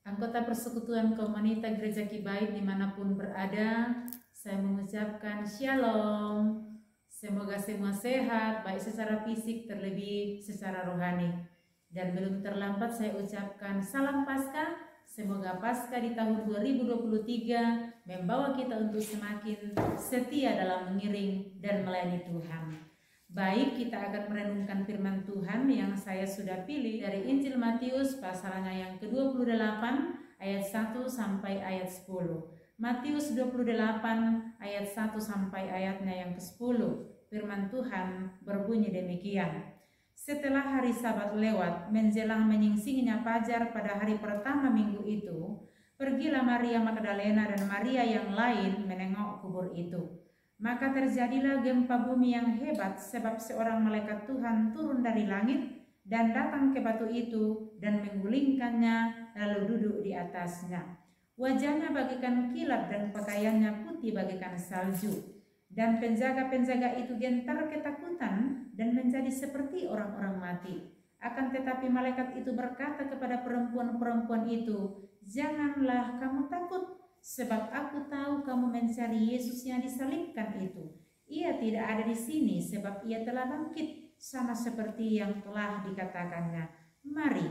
Anggota Persekutuan Komunitas Gereja Kibaik dimanapun berada, saya mengucapkan Shalom. Semoga semua sehat, baik secara fisik terlebih secara rohani. Dan belum terlambat saya ucapkan salam Paskah. Semoga Paskah di tahun 2023 membawa kita untuk semakin setia dalam mengiring dan melayani Tuhan. Baik, kita akan merenungkan firman Tuhan yang saya sudah pilih dari Injil Matius pasalnya yang ke-28 ayat 1 sampai ayat 10. Matius 28 ayat 1 sampai ayatnya yang ke-10. Firman Tuhan berbunyi demikian. Setelah hari Sabat lewat, menjelang menyingsinginya fajar pada hari pertama minggu itu, pergilah Maria Magdalena dan Maria yang lain menengok kubur itu. Maka terjadilah gempa bumi yang hebat sebab seorang malaikat Tuhan turun dari langit dan datang ke batu itu dan menggulingkannya lalu duduk di atasnya. Wajahnya bagaikan kilat dan pakaiannya putih bagaikan salju. Dan penjaga-penjaga itu gentar ketakutan dan menjadi seperti orang-orang mati. Akan tetapi malaikat itu berkata kepada perempuan-perempuan itu, "Janganlah kamu takut, sebab aku tahu kamu mencari Yesus yang disalibkan itu. Ia tidak ada di sini, sebab ia telah bangkit, sama seperti yang telah dikatakannya. Mari,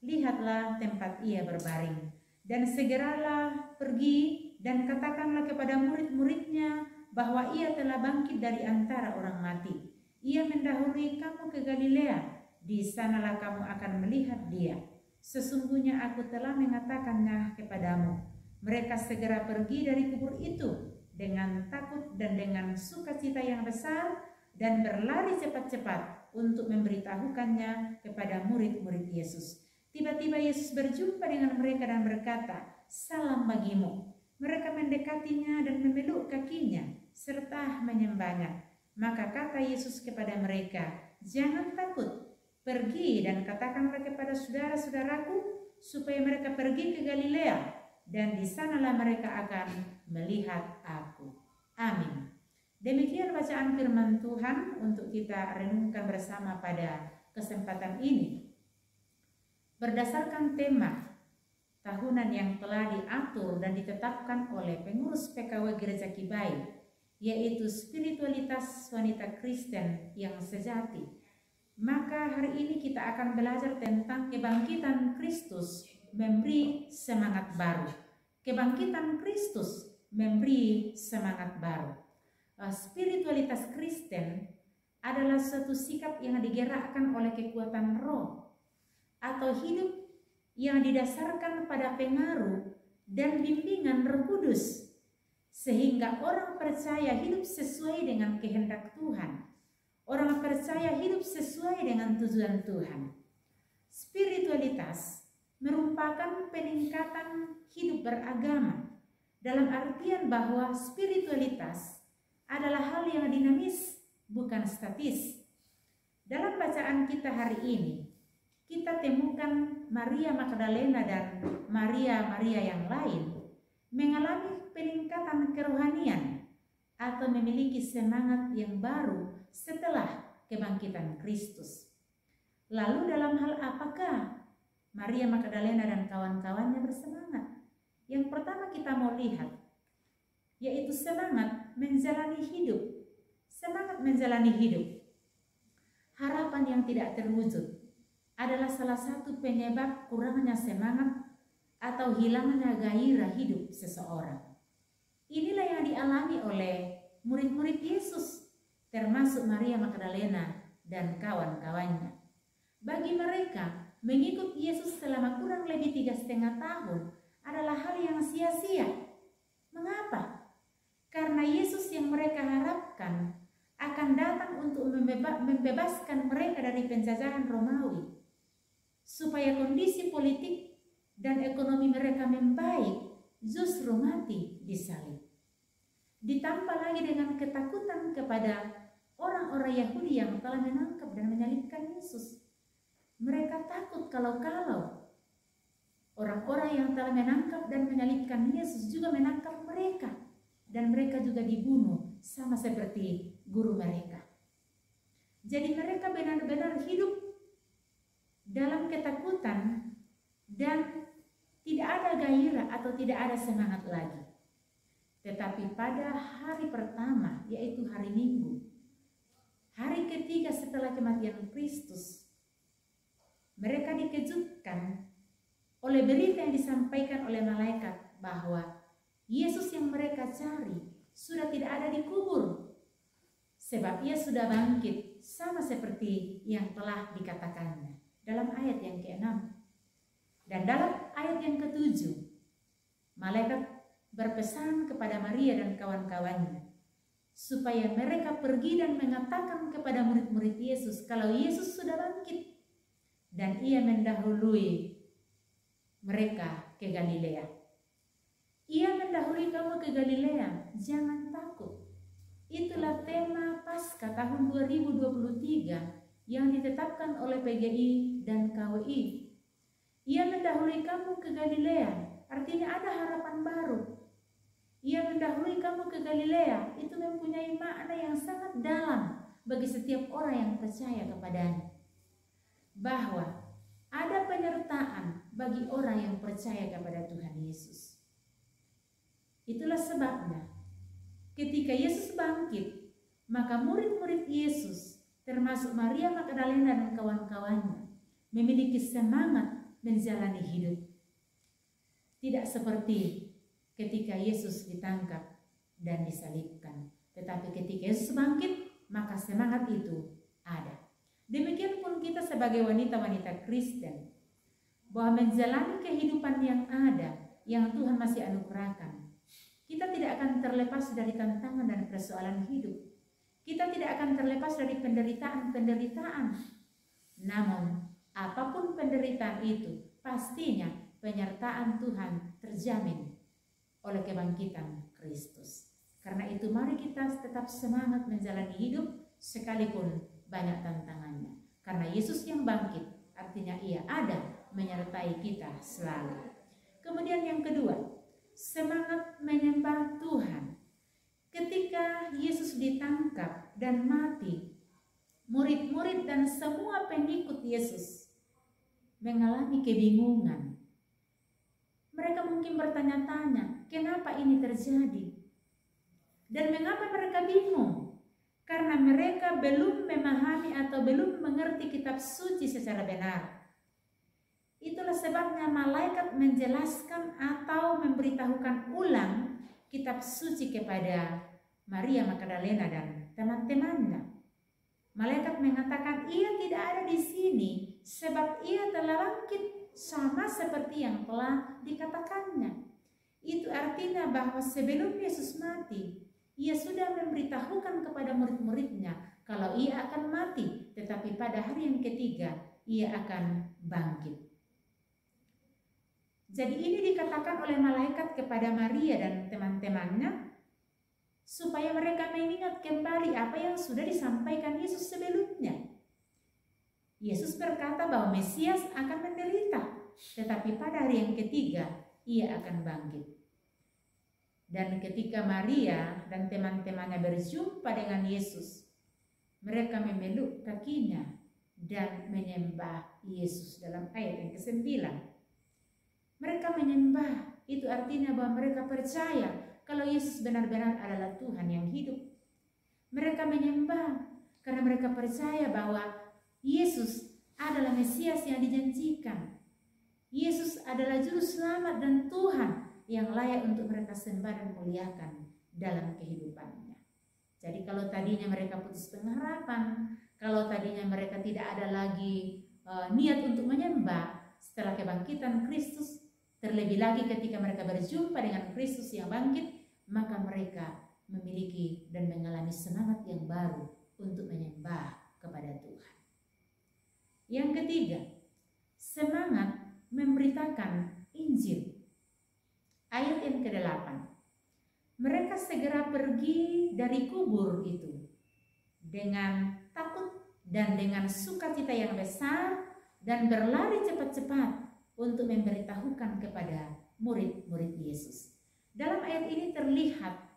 lihatlah tempat ia berbaring. Dan segeralah pergi dan katakanlah kepada murid-muridnya bahwa ia telah bangkit dari antara orang mati. Ia mendahului kamu ke Galilea, di sanalah kamu akan melihat dia. Sesungguhnya aku telah mengatakannya kepadamu." Mereka segera pergi dari kubur itu dengan takut dan dengan sukacita yang besar dan berlari cepat-cepat untuk memberitahukannya kepada murid-murid Yesus. Tiba-tiba Yesus berjumpa dengan mereka dan berkata, "Salam bagimu." Mereka mendekatinya dan memeluk kakinya serta menyembahnya. Maka kata Yesus kepada mereka, "Jangan takut, pergi dan katakanlah kepada saudara-saudaraku supaya mereka pergi ke Galilea, dan di sanalah mereka akan melihat aku." Amin. Demikian bacaan firman Tuhan untuk kita renungkan bersama pada kesempatan ini. Berdasarkan tema tahunan yang telah diatur dan ditetapkan oleh pengurus PKW Gereja Kibaik, yaitu spiritualitas wanita Kristen yang sejati. Maka hari ini kita akan belajar tentang kebangkitan Kristus memberi semangat baru. Kebangkitan Kristus memberi semangat baru. Spiritualitas Kristen adalah suatu sikap yang digerakkan oleh kekuatan roh atau hidup yang didasarkan pada pengaruh dan bimbingan Roh Kudus, sehingga orang percaya hidup sesuai dengan kehendak Tuhan. Orang percaya hidup sesuai dengan tujuan Tuhan. Spiritualitas merupakan peningkatan hidup beragama, dalam artian bahwa spiritualitas adalah hal yang dinamis, bukan statis. Dalam bacaan kita hari ini, kita temukan Maria Magdalena dan Maria yang lain mengalami peningkatan kerohanian atau memiliki semangat yang baru setelah kebangkitan Kristus. Lalu dalam hal apakah Maria Magdalena dan kawan-kawannya bersemangat? Yang pertama kita mau lihat, yaitu semangat menjalani hidup. Semangat menjalani hidup. Harapan yang tidak terwujud adalah salah satu penyebab kurangnya semangat atau hilangnya gairah hidup seseorang. Inilah yang dialami oleh murid-murid Yesus, termasuk Maria Magdalena dan kawan-kawannya. Bagi mereka, mengikut Yesus selama kurang lebih 3,5 tahun adalah hal yang sia-sia. Mengapa? Karena Yesus yang mereka harapkan akan datang untuk membebaskan mereka dari penjajahan Romawi, supaya kondisi politik dan ekonomi mereka membaik, justru mati disalib. Ditambah lagi dengan ketakutan kepada orang-orang Yahudi yang telah menangkap dan menyalibkan Yesus. Mereka takut kalau orang-orang yang telah menangkap dan menyalibkan Yesus juga menangkap mereka, dan mereka juga dibunuh sama seperti guru mereka. Jadi mereka benar-benar hidup dalam ketakutan dan tidak ada atau tidak ada semangat lagi. Tetapi pada hari pertama, yaitu hari Minggu, hari ketiga setelah kematian Kristus, mereka dikejutkan oleh berita yang disampaikan oleh malaikat bahwa Yesus yang mereka cari sudah tidak ada di kubur, sebab ia sudah bangkit, sama seperti yang telah dikatakannya dalam ayat yang ke-6. Dan dalam ayat yang ke-7, malaikat berpesan kepada Maria dan kawan-kawannya supaya mereka pergi dan mengatakan kepada murid-murid Yesus kalau Yesus sudah bangkit dan ia mendahului mereka ke Galilea. Ia mendahului kamu ke Galilea, jangan takut. Itulah tema Paskah tahun 2023 yang ditetapkan oleh PGI dan KWI. Ia mendahului kamu ke Galilea, artinya ada harapan baru. Ia mendahului kamu ke Galilea, itu mempunyai makna yang sangat dalam bagi setiap orang yang percaya kepadanya. Bahwa ada penyertaan bagi orang yang percaya kepada Tuhan Yesus. Itulah sebabnya ketika Yesus bangkit, maka murid-murid Yesus termasuk Maria Magdalena dan kawan-kawannya memiliki semangat menjalani hidup. Tidak seperti ketika Yesus ditangkap dan disalibkan, tetapi ketika Yesus bangkit, maka semangat itu ada. Demikian pun kita sebagai wanita-wanita Kristen, bahwa menjalani kehidupan yang ada, yang Tuhan masih anugerahkan, kita tidak akan terlepas dari tantangan dan persoalan hidup. Kita tidak akan terlepas dari penderitaan-penderitaan. Namun, apapun penderitaan itu, pastinya penyertaan Tuhan terjamin oleh kebangkitan Kristus. Karena itu mari kita tetap semangat menjalani hidup sekalipun banyak tantangannya. Karena Yesus yang bangkit, artinya ia ada menyertai kita selalu. Kemudian yang kedua, semangat menyembah Tuhan. Ketika Yesus ditangkap dan mati, murid-murid dan semua pengikut Yesus mengalami kebingungan. Mereka mungkin bertanya-tanya, kenapa ini terjadi? Dan mengapa mereka bingung? Karena mereka belum memahami atau belum mengerti kitab suci secara benar. Itulah sebabnya malaikat menjelaskan atau memberitahukan ulang kitab suci kepada Maria Magdalena dan teman-temannya. Malaikat mengatakan ia tidak ada di sini sebab ia telah bangkit sama seperti yang telah dikatakannya. Itu artinya bahwa sebelum Yesus mati, ia sudah memberitahukan kepada murid-muridnya kalau ia akan mati, tetapi pada hari yang ketiga ia akan bangkit. Jadi ini dikatakan oleh malaikat kepada Maria dan teman-temannya supaya mereka mengingat kembali apa yang sudah disampaikan Yesus sebelumnya. Yesus berkata bahwa Mesias akan menderita, tetapi pada hari yang ketiga ia akan bangkit. Dan ketika Maria dan teman-temannya berjumpa dengan Yesus, mereka memeluk kakinya dan menyembah Yesus dalam ayat yang ke-9. Mereka menyembah, itu artinya bahwa mereka percaya kalau Yesus benar-benar adalah Tuhan yang hidup. Mereka menyembah karena mereka percaya bahwa Yesus adalah Mesias yang dijanjikan. Yesus adalah juru selamat dan Tuhan yang layak untuk mereka sembah dan muliakan dalam kehidupannya. Jadi kalau tadinya mereka putus pengharapan, kalau tadinya mereka tidak ada lagi niat untuk menyembah, setelah kebangkitan Kristus, terlebih lagi ketika mereka berjumpa dengan Kristus yang bangkit, maka mereka memiliki dan mengalami semangat yang baru untuk menyembah kepada Tuhan. Yang ketiga, semangat memberitakan Injil. Ayat yang ke-8. Mereka segera pergi dari kubur itu dengan takut dan dengan sukacita yang besar dan berlari cepat-cepat untuk memberitahukan kepada murid-murid Yesus. Dalam ayat ini terlihat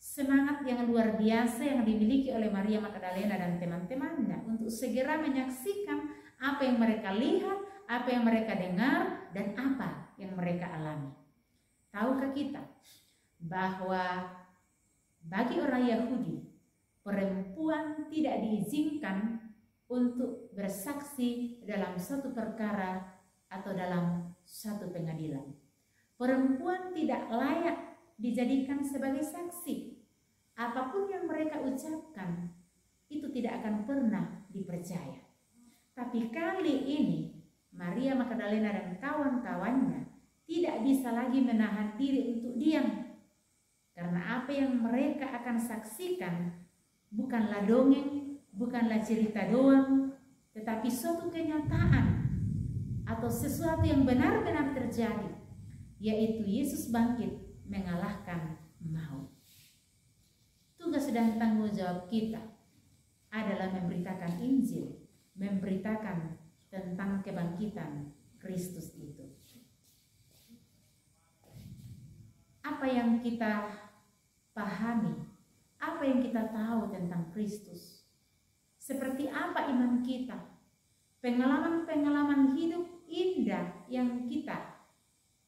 semangat yang luar biasa yang dimiliki oleh Maria Magdalena dan teman-temannya untuk segera menyaksikan apa yang mereka lihat, apa yang mereka dengar, dan apa yang mereka alami. tahukah kita bahwa bagi orang Yahudi, perempuan tidak diizinkan untuk bersaksi dalam suatu perkara atau dalam suatu pengadilan. Perempuan tidak layak dijadikan sebagai saksi. Apapun yang mereka ucapkan itu tidak akan pernah dipercaya. Tapi kali ini Maria Magdalena dan kawan-kawannya tidak bisa lagi menahan diri untuk diam. Karena apa yang mereka akan saksikan bukanlah dongeng, bukanlah cerita doang, tetapi suatu kenyataan atau sesuatu yang benar-benar terjadi, yaitu Yesus bangkit mengalahkan maut. Tugas dan tanggung jawab kita adalah memberitakan Injil, memberitakan tentang kebangkitan Kristus itu. Apa yang kita pahami, apa yang kita tahu tentang Kristus, seperti apa iman kita, pengalaman-pengalaman hidup indah yang kita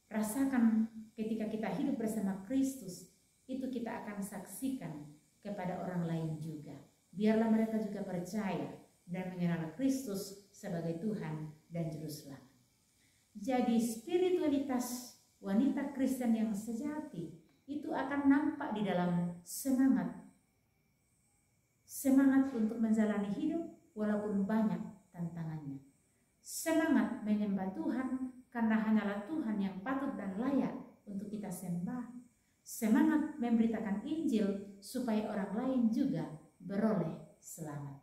rasakan ketika kita hidup bersama Kristus, itu kita akan saksikan kepada orang lain juga. Biarlah mereka juga percaya dan mengenal Kristus sebagai Tuhan dan Juru Selamat. Jadi spiritualitas wanita Kristen yang sejati itu akan nampak di dalam semangat untuk menjalani hidup walaupun banyak tantangannya, semangat menyembah Tuhan karena hanyalah Tuhan yang patut dan layak untuk kita sembah, semangat memberitakan Injil supaya orang lain juga beroleh selamat.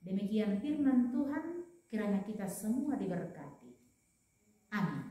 Demikian firman Tuhan, kiranya kita semua diberkati. Amin.